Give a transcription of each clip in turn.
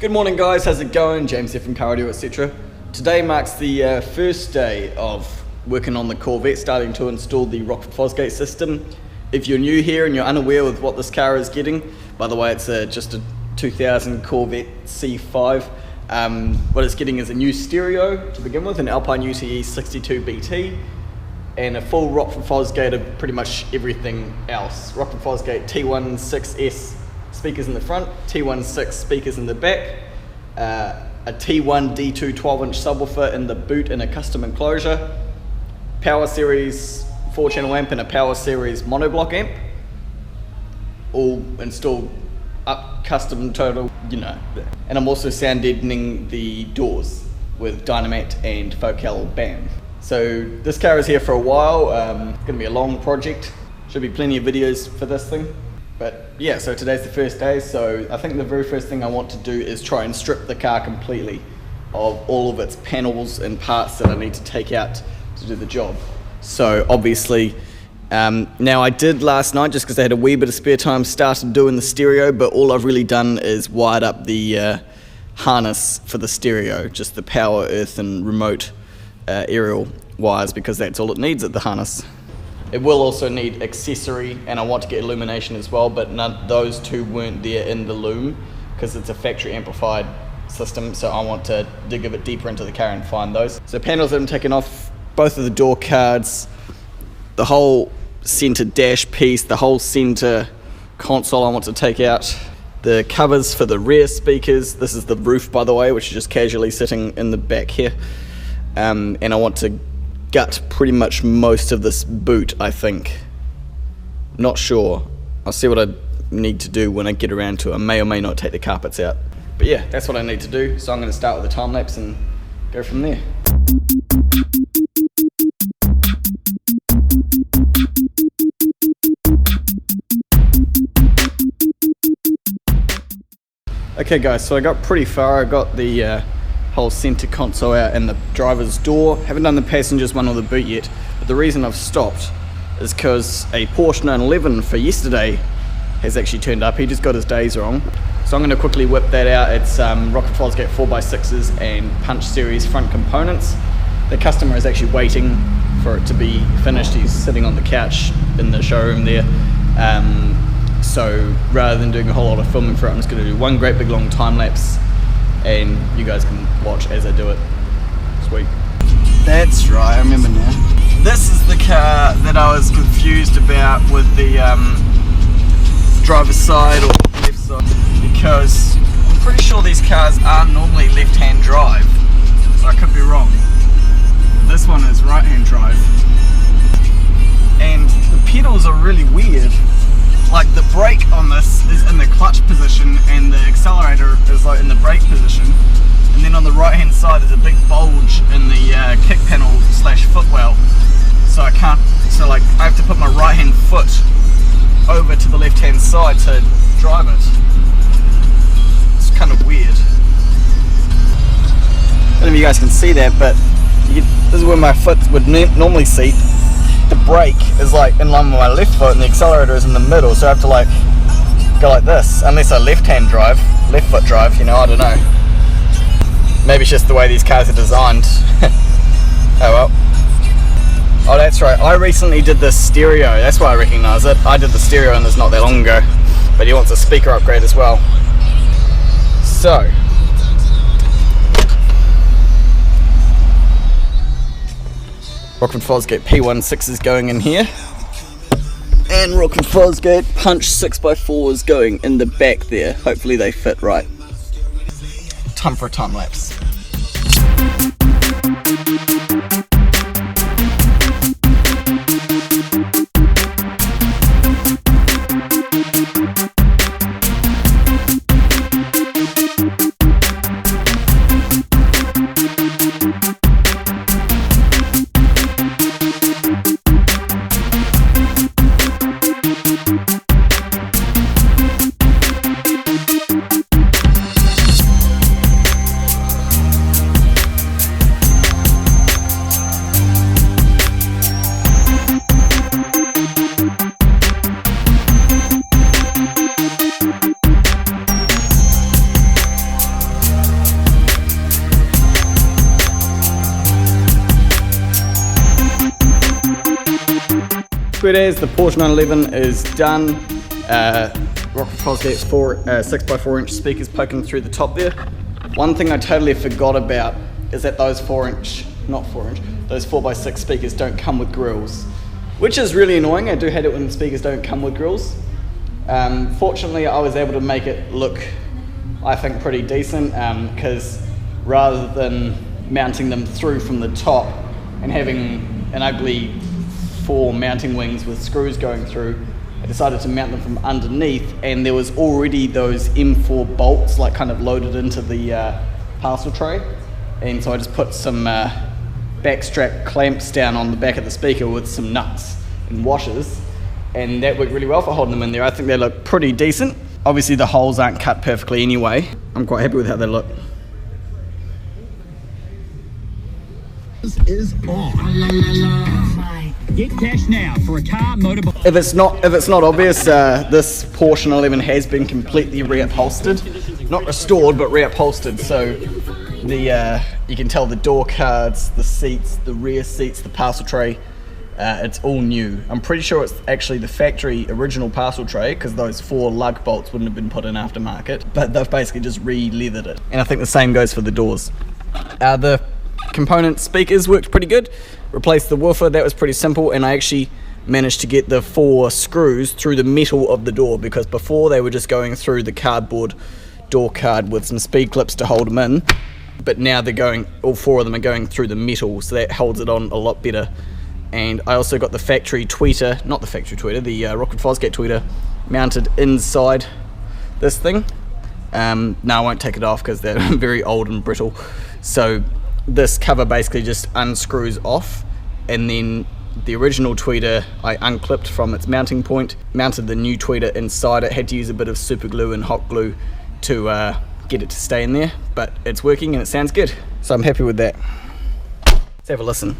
Good morning guys, how's it going? James here from Audio.etc. Today marks the first day of working on the Corvette, starting to install the Rockford Fosgate system. If you're new here and you're unaware with what this car is getting, by the way it's just a 2000 Corvette C5. What it's getting is a new stereo to begin with, an Alpine UTE-62BT, and a full Rockford Fosgate of pretty much everything else. Rockford Fosgate T16S speakers in the front, T16 speakers in the back, a T1 D2 12-inch subwoofer in the boot in a custom enclosure, Power Series 4-channel amp and a Power Series monoblock amp, all installed up custom total, you know. And I'm also sound deadening the doors with Dynamat and Focal BAM. So this car is here for a while. It's going to be a long project. Should be plenty of videos for this thing. But yeah, so today's the first day, so I think the very first thing I want to do is try and strip the car completely of all of its panels and parts that I need to take out to do the job. So obviously, now I did last night, just because I had a wee bit of spare time, started doing the stereo, but all I've really done is wired up the harness for the stereo, just the power, earth and remote aerial wires, because that's all it needs at the harness. It will also need accessory, and I want to get illumination as well, but those two weren't there in the loom because it's a factory amplified system, so I want to dig a bit deeper into the car and find those. So panels that I'm taking off, both of the door cards, the whole center dash piece, the whole center console I want to take out, the covers for the rear speakers. This is the roof, by the way, which is just casually sitting in the back here, and I want to gut pretty much most of this boot, I think. Not sure. I'll see what I need to do when I get around to it. I may or may not take the carpets out. But yeah, that's what I need to do. So I'm going to start with a time lapse and go from there. Okay guys, so I got pretty far. I got the whole center console out and the driver's door. Haven't done the passenger's one or the boot yet, but the reason I've stopped is because a Porsche 911 for yesterday has actually turned up. He just got his days wrong, so I'm going to quickly whip that out. It's Rockford Fosgate 4x6s and punch series front components. The customer is actually waiting for it to be finished. He's sitting on the couch in the showroom there, so rather than doing a whole lot of filming for it, I'm just going to do one great big long time lapse and you guys can watch as I do it. Sweet. That's right, I remember now. This is the car that I was confused about with the driver's side or left side, because I'm pretty sure these cars are normally left-hand drive, so I could be wrong. This one is right-hand drive, and the pedals are really weird. Like the brake on this is in the clutch position and the accelerator is like in the brake position, and then on the right hand side there's a big bulge in the kick panel slash footwell, so I have to put my right hand foot over to the left hand side to drive it. It's kind of weird. I don't know if you guys can see that, but this is where my foot would normally seat. The brake is like in line with my left foot and the accelerator is in the middle, so I have to like go like this, unless I left foot drive, you know, I don't know. Maybe it's just the way these cars are designed. Oh well. Oh, that's right, I recently did the stereo, that's why I recognise it. I did the stereo and it's not that long ago, but he wants a speaker upgrade as well. So Rockford Fosgate P16 is going in here, and Rockford Fosgate Punch 6x4 is going in the back there. Hopefully they fit right. Time for a time lapse. Sweet as, the Porsche 911 is done. Rockford Fosgate's 6x4 inch speakers poking through the top there. One thing I totally forgot about is that those those 4x6 speakers don't come with grills, which is really annoying. I do hate it when speakers don't come with grills. Fortunately, I was able to make it look, I think, pretty decent, because rather than mounting them through from the top and having an ugly 4 mounting wings with screws going through, I decided to mount them from underneath, and there was already those M4 bolts like kind of loaded into the parcel tray, and so I just put some backstrap clamps down on the back of the speaker with some nuts and washers, and that worked really well for holding them in there. I think they look pretty decent. Obviously the holes aren't cut perfectly anyway. I'm quite happy with how they look. This is on. Get cash now for a car, motorbike. If it's not obvious, this Porsche 911 has been completely reupholstered. Not restored, but reupholstered. So the you can tell the door cards, the seats, the rear seats, the parcel tray, it's all new. I'm pretty sure it's actually the factory original parcel tray, because those 4 lug bolts wouldn't have been put in aftermarket, but they've basically just re-leathered it. And I think the same goes for the doors. The component speakers worked pretty good. Replaced the woofer, that was pretty simple, and I actually managed to get the 4 screws through the metal of the door, because before they were just going through the cardboard door card with some speed clips to hold them in, but now they're going, all 4 of them are going through the metal, so that holds it on a lot better. And I also got the factory tweeter, not the factory tweeter, the Rockford Fosgate tweeter mounted inside this thing. No, I won't take it off because they're very old and brittle. So this cover basically just unscrews off, and then the original tweeter I unclipped from its mounting point, mounted the new tweeter inside it, had to use a bit of super glue and hot glue to get it to stay in there, but it's working and it sounds good. So I'm happy with that. Let's have a listen.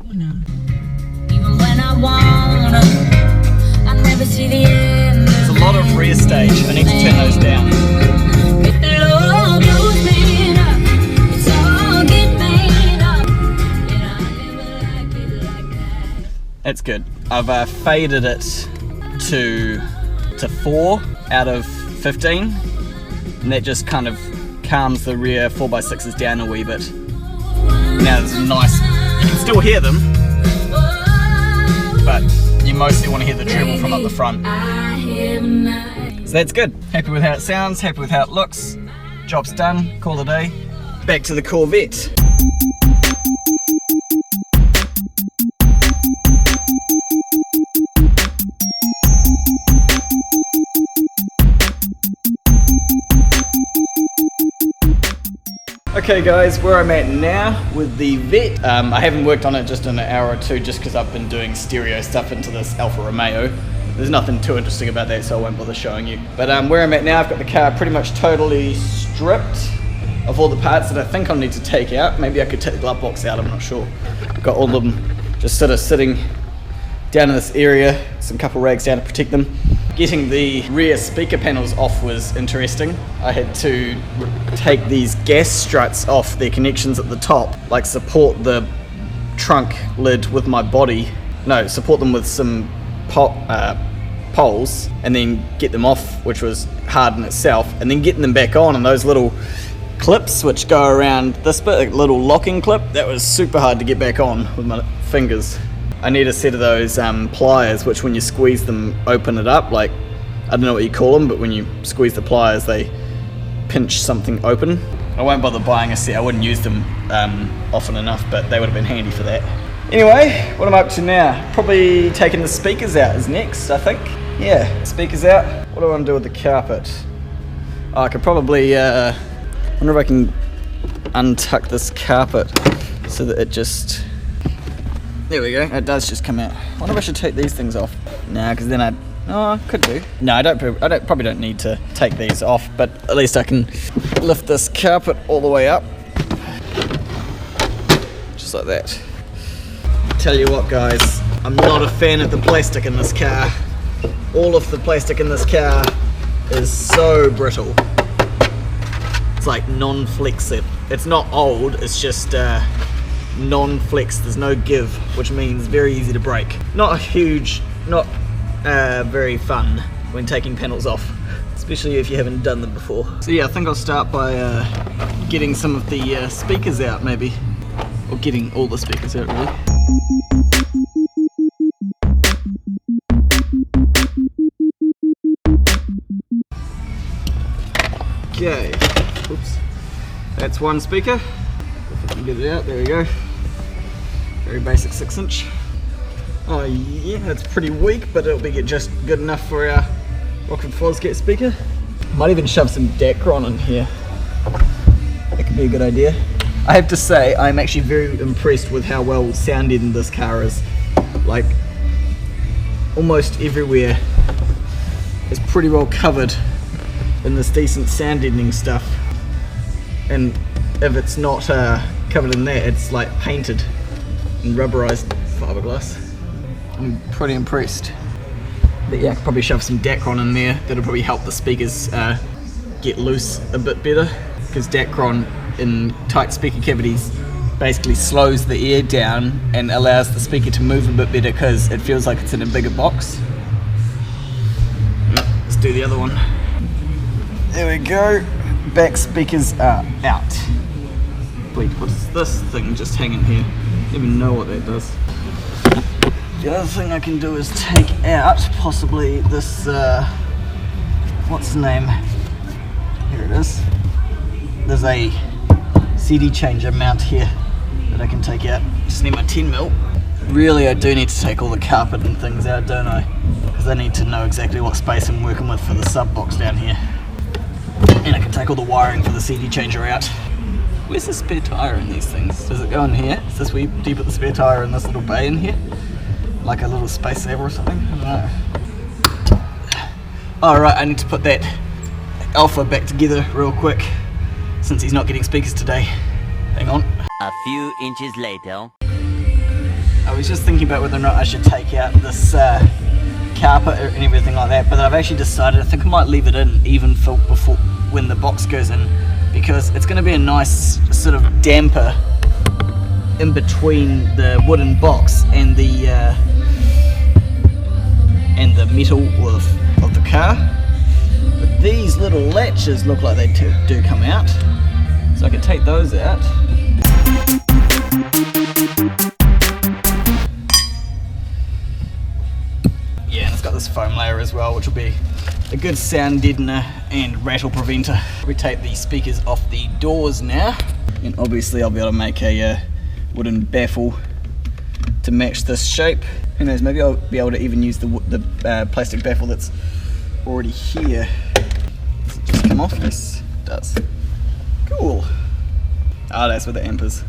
Even when I wanna, I never see the end. There's a lot of rear stage, I need to turn those down. That's good. I've faded it to 4 out of 15, and that just kind of calms the rear 4x6s down a wee bit. Now there's a nice, you can still hear them, but you mostly want to hear the treble from up the front. So that's good. Happy with how it sounds, happy with how it looks. Job's done, call it a day. Back to the Corvette. Okay guys, where I'm at now with the Vet. I haven't worked on it just in an hour or two just because I've been doing stereo stuff into this Alfa Romeo. There's nothing too interesting about that, so I won't bother showing you. But where I'm at now, I've got the car pretty much totally stripped of all the parts that I think I'll need to take out. Maybe I could take the glove box out, I'm not sure. Got all of them just sort of sitting down in this area, some couple rags down to protect them. Getting the rear speaker panels off was interesting. I had to take these gas struts off their connections at the top, like support the trunk lid with my body. No, support them with some poles, and then get them off, which was hard in itself, and then getting them back on, and those little clips which go around this bit, a little locking clip, that was super hard to get back on with my fingers. I need a set of those pliers, which when you squeeze them open it up, like, I don't know what you call them, but when you squeeze the pliers they pinch something open. I won't bother buying a set, I wouldn't use them often enough, but they would have been handy for that. Anyway, what am I up to now? Probably taking the speakers out is next, I think. Yeah, speakers out. What do I want to do with the carpet? Oh, I could probably, I wonder if I can untuck this carpet so that it just, there we go, it does just come out. I wonder if I should take these things off. Nah, because then I could do. No, I probably don't need to take these off, but at least I can lift this carpet all the way up. Just like that. Tell you what guys, I'm not a fan of the plastic in this car. All of the plastic in this car is so brittle. It's like non-flexible. It's not old, it's just non-flex, there's no give, which means very easy to break. Not huge, not very fun when taking panels off, especially if you haven't done them before. So yeah, I think I'll start by getting some of the speakers out maybe, or getting all the speakers out really. Okay, oops, that's one speaker. If I can get it out, there we go. Very basic 6-inch. Oh yeah, it's pretty weak, but it'll be just good enough for our Rockford Fosgate speaker. Might even shove some Dacron in here. That could be a good idea. I have to say, I'm actually very impressed with how well sound deadened this car is. Like, almost everywhere is pretty well covered in this decent sound deadening stuff. And if it's not covered in that, it's like painted and rubberized fiberglass. I'm pretty impressed. But yeah, I could probably shove some Dacron in there. That'll probably help the speakers get loose a bit better, because Dacron in tight speaker cavities basically slows the air down and allows the speaker to move a bit better because it feels like it's in a bigger box. Let's do the other one. There we go. Back speakers are out. Wait, what's this thing just hanging here? I don't even know what that does. The other thing I can do is take out possibly this, what's the name? Here it is. There's a CD changer mount here that I can take out. Just need my 10mm. Really, I do need to take all the carpet and things out, don't I? Because I need to know exactly what space I'm working with for the sub box down here. And I can take all the wiring for the CD changer out. Where's the spare tyre in these things? Does it go in here? Is this where you put the spare tyre in this little bay in here? Like a little space saver or something? I don't know. Alright, I need to put that Alpha back together real quick, since he's not getting speakers today. Hang on. A few inches later. I was just thinking about whether or not I should take out this carpet and everything like that, but I've actually decided I think I might leave it in even for before when the box goes in, because it's going to be a nice sort of damper in between the wooden box and the metal of the car. But these little latches look like they do come out, so I could take those out. Yeah, and it's got this foam layer as well, which will be a good sound deadener and rattle preventer. We take the speakers off the doors now, and obviously I'll be able to make a wooden baffle to match this shape. Who knows, maybe I'll be able to even use the plastic baffle that's already here. Does it just come off? Yes, it does. Cool. Ah, that's where the amp is.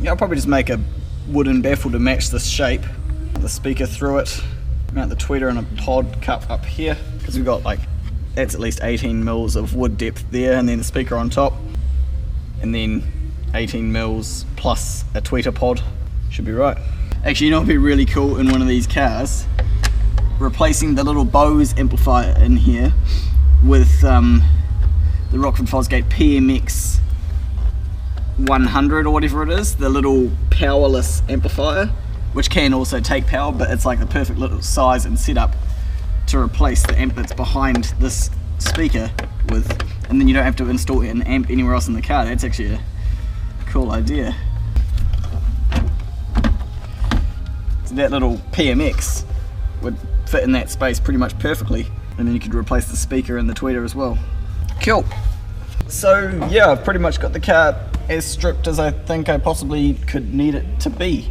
Yeah, I'll probably just make a wooden baffle to match this shape. The speaker through it, mount the tweeter in a pod cup up here, because we've got like, that's at least 18 mils of wood depth there, and then the speaker on top, and then 18 mils plus a tweeter pod. Should be right. Actually, you know what would be really cool in one of these cars? Replacing the little Bose amplifier in here with the Rockford Fosgate PMX 100 or whatever it is, the little powerless amplifier, which can also take power, but it's like the perfect little size and setup to replace the amp that's behind this speaker with, and then you don't have to install an amp anywhere else in the car. That's actually a cool idea. So that little PMX would fit in that space pretty much perfectly, and then you could replace the speaker and the tweeter as well. Cool. So yeah, I've pretty much got the car as stripped as I think I possibly could need it to be.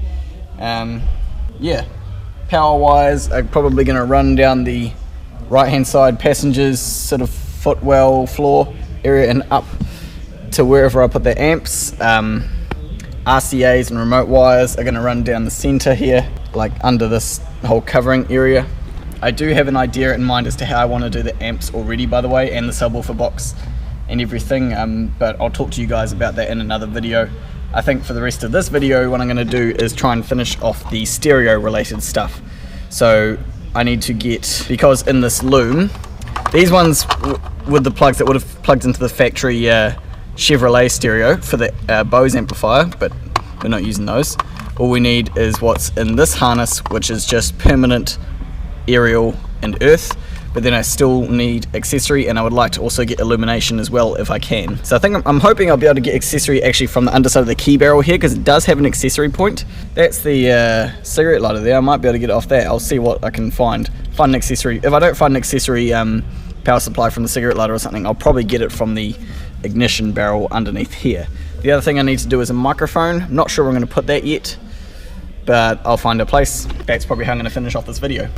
Yeah, power wise, I'm probably going to run down the right hand side passengers sort of footwell floor area and up to wherever I put the amps. RCAs and remote wires are going to run down the center here, like under this whole covering area. I do have an idea in mind as to how I want to do the amps already, by the way, and the subwoofer box and everything, but I'll talk to you guys about that in another video. I think for the rest of this video, what I'm going to do is try and finish off the stereo related stuff. So I need to get, because in this loom, these ones with the plugs that would have plugged into the factory Chevrolet stereo for the Bose amplifier, but we're not using those. All we need is what's in this harness, which is just permanent, aerial and earth, but then I still need accessory, and I would like to also get illumination as well if I can. So I think I'm hoping I'll be able to get accessory actually from the underside of the key barrel here, because it does have an accessory point. That's the cigarette lighter there. I might be able to get it off that. I'll see what I can find an accessory. If I don't find an accessory power supply from the cigarette lighter or something, I'll probably get it from the ignition barrel underneath here. The other thing I need to do is a microphone. I'm not sure where I'm going to put that yet, but I'll find a place. That's probably how I'm going to finish off this video.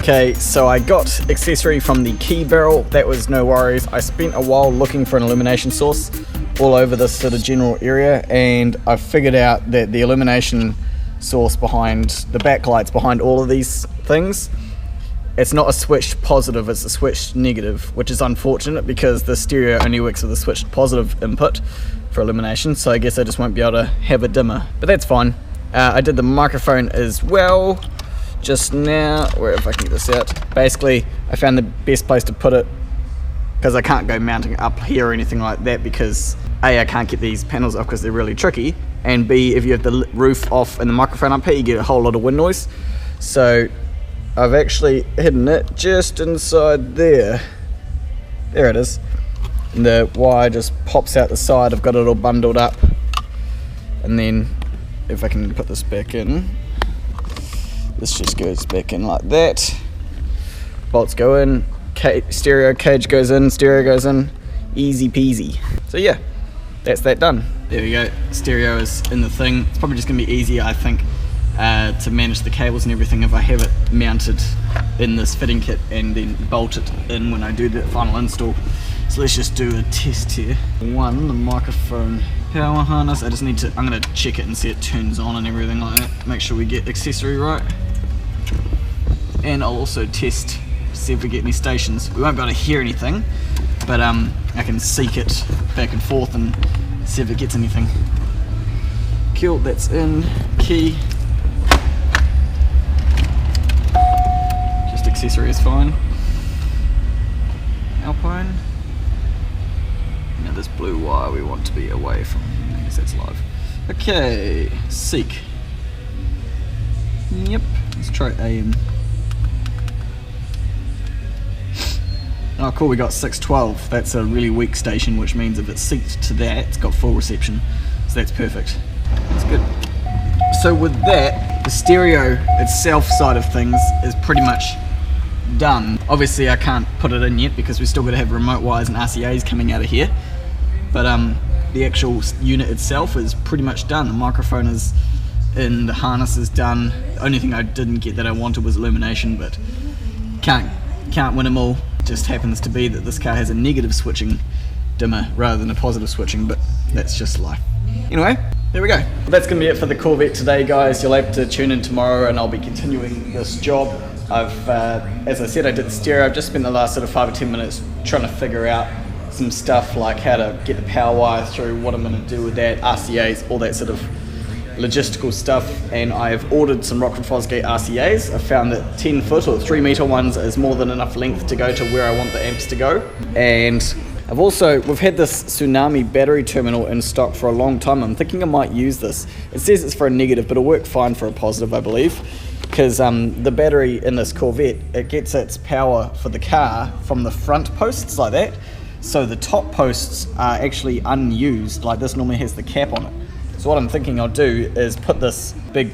Okay, so I got accessory from the key barrel. That was no worries. I spent a while looking for an illumination source all over this sort of general area, and I figured out that the illumination source behind the backlights behind all of these things, it's not a switched positive, it's a switched negative, which is unfortunate because the stereo only works with a switched positive input for illumination, so I guess I just won't be able to have a dimmer, but that's fine. I did the microphone as well just now, where if I can get this out. Basically, I found the best place to put it, because I can't go mounting it up here or anything like that, because A, I can't get these panels off because they're really tricky, and B, if you have the roof off and the microphone up here, you get a whole lot of wind noise. So I've actually hidden it just inside there. There it is. And the wire just pops out the side. I've got it all bundled up. And then if I can put this back in, this just goes back in like that. Bolts go in, stereo cage goes in, stereo goes in, easy peasy. So yeah, that's that done. There we go, stereo is in the thing. It's probably just gonna be easier, I think, to manage the cables and everything if I have it mounted in this fitting kit and then bolt it in when I do the final install. So let's just do a test here. One, the microphone power harness. I just need to, I'm gonna check it and see it turns on and everything like that. Make sure we get accessory right. And I'll also test, see if we get any stations. We won't be able to hear anything, but I can seek it back and forth and see if it gets anything. Cool, that's in. Key. Just accessory is fine. Alpine. Now this blue wire we want to be away from, I guess that's live. Okay, seek. Yep, let's try AM. Oh cool, we got 612. That's a really weak station, which means if it's synced to that, it's got full reception. So that's perfect. That's good. So with that, the stereo itself side of things is pretty much done. Obviously I can't put it in yet because we're still going to have remote wires and RCAs coming out of here. But the actual unit itself is pretty much done. The microphone is in, the harness is done. The only thing I didn't get that I wanted was illumination, but can't win them all. Just happens to be that this car has a negative switching dimmer rather than a positive switching, but that's just life. Anyway, there we go. That's going to be it for the Corvette today, guys. You'll have to tune in tomorrow and I'll be continuing this job. I've, as I said, I did the stereo. I've just spent the last sort of 5 or 10 minutes trying to figure out some stuff like how to get the power wire through, what I'm going to do with that, RCAs, all that sort of logistical stuff. And I've ordered some Rockford Fosgate RCAs. I found that 10 foot or 3 meter ones is more than enough length to go to where I want the amps to go. And we've had this Tsunami battery terminal in stock for a long time. I'm thinking I might use this. It says it's for a negative, but it'll work fine for a positive, I believe. Because the battery in this Corvette, it gets its power for the car from the front posts like that. So the top posts are actually unused, like this normally has the cap on it. So what I'm thinking I'll do is put this big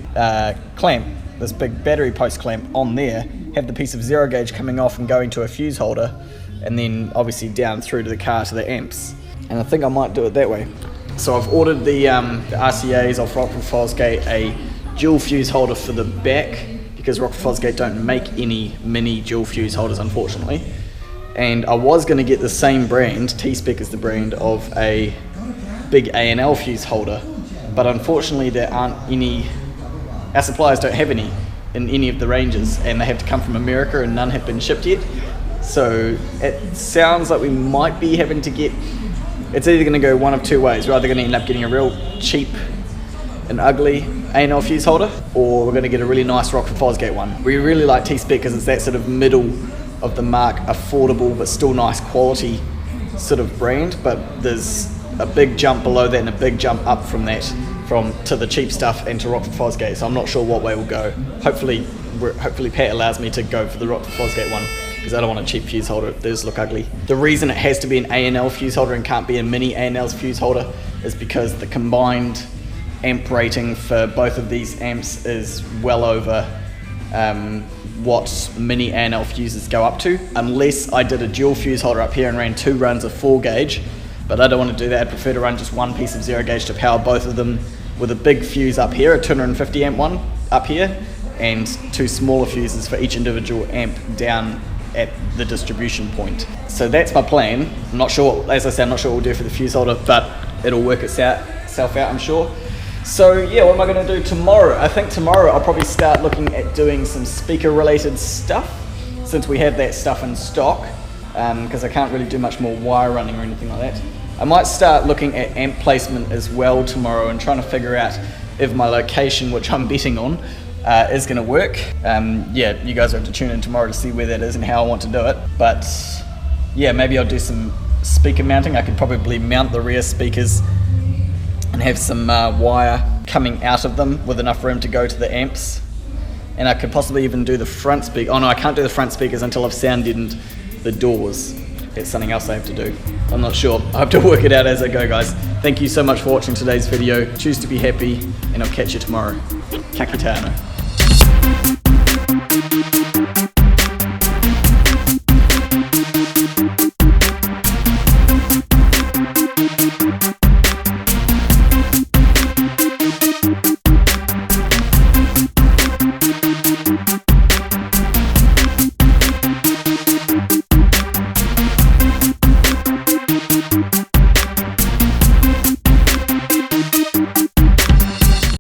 clamp, this big battery post clamp on there, have the piece of zero gauge coming off and going to a fuse holder, and then obviously down through to the car to the amps. And I think I might do it that way. So I've ordered the RCAs off Rockford Fosgate, a dual fuse holder for the back, because Rockford Fosgate don't make any mini dual fuse holders, unfortunately. And I was going to get the same brand, T-Spec is the brand, of a big A&L fuse holder, but unfortunately there aren't any, our suppliers don't have any in any of the ranges, and they have to come from America and none have been shipped yet. So it sounds like we might be having to get, it's either going to go one of two ways. We're either going to end up getting a real cheap and ugly A&L fuse holder, or we're going to get a really nice Rockford Fosgate one. We really like T-Spec because it's that sort of middle of the mark, affordable but still nice quality sort of brand, but there's a big jump below that and a big jump up from that, to the cheap stuff and to Rockford Fosgate, so I'm not sure what way we'll go. Hopefully Pat allows me to go for the Rockford Fosgate one, because I don't want a cheap fuse holder. It does look ugly. The reason it has to be an A&L fuse holder and can't be a mini A&L's fuse holder is because the combined amp rating for both of these amps is well over what mini A&L fuses go up to, unless I did a dual fuse holder up here and ran 2 runs of 4 gauge, but I don't want to do that. I prefer to run just one piece of 0 gauge to power both of them with a big fuse up here, a 250 amp one up here, and 2 smaller fuses for each individual amp down at the distribution point. So that's my plan. I'm not sure, as I said, I'm not sure what we'll do for the fuse holder, but it'll work itself out, I'm sure. So yeah, what am I going to do tomorrow? I think tomorrow I'll probably start looking at doing some speaker related stuff, since we have that stuff in stock, because I can't really do much more wire running or anything like that. I might start looking at amp placement as well tomorrow and trying to figure out if my location, which I'm betting on, is going to work. Yeah, you guys will have to tune in tomorrow to see where that is and how I want to do it. But yeah, maybe I'll do some speaker mounting. I could probably mount the rear speakers and have some wire coming out of them with enough room to go to the amps. And I could possibly even do the front speaker. Oh no, I can't do the front speakers until I've sound deadened the doors. It's something else I have to do. I'm not sure. I have to work it out as I go, guys. Thank you so much for watching today's video. Choose to be happy, and I'll catch you tomorrow. Kite Ano.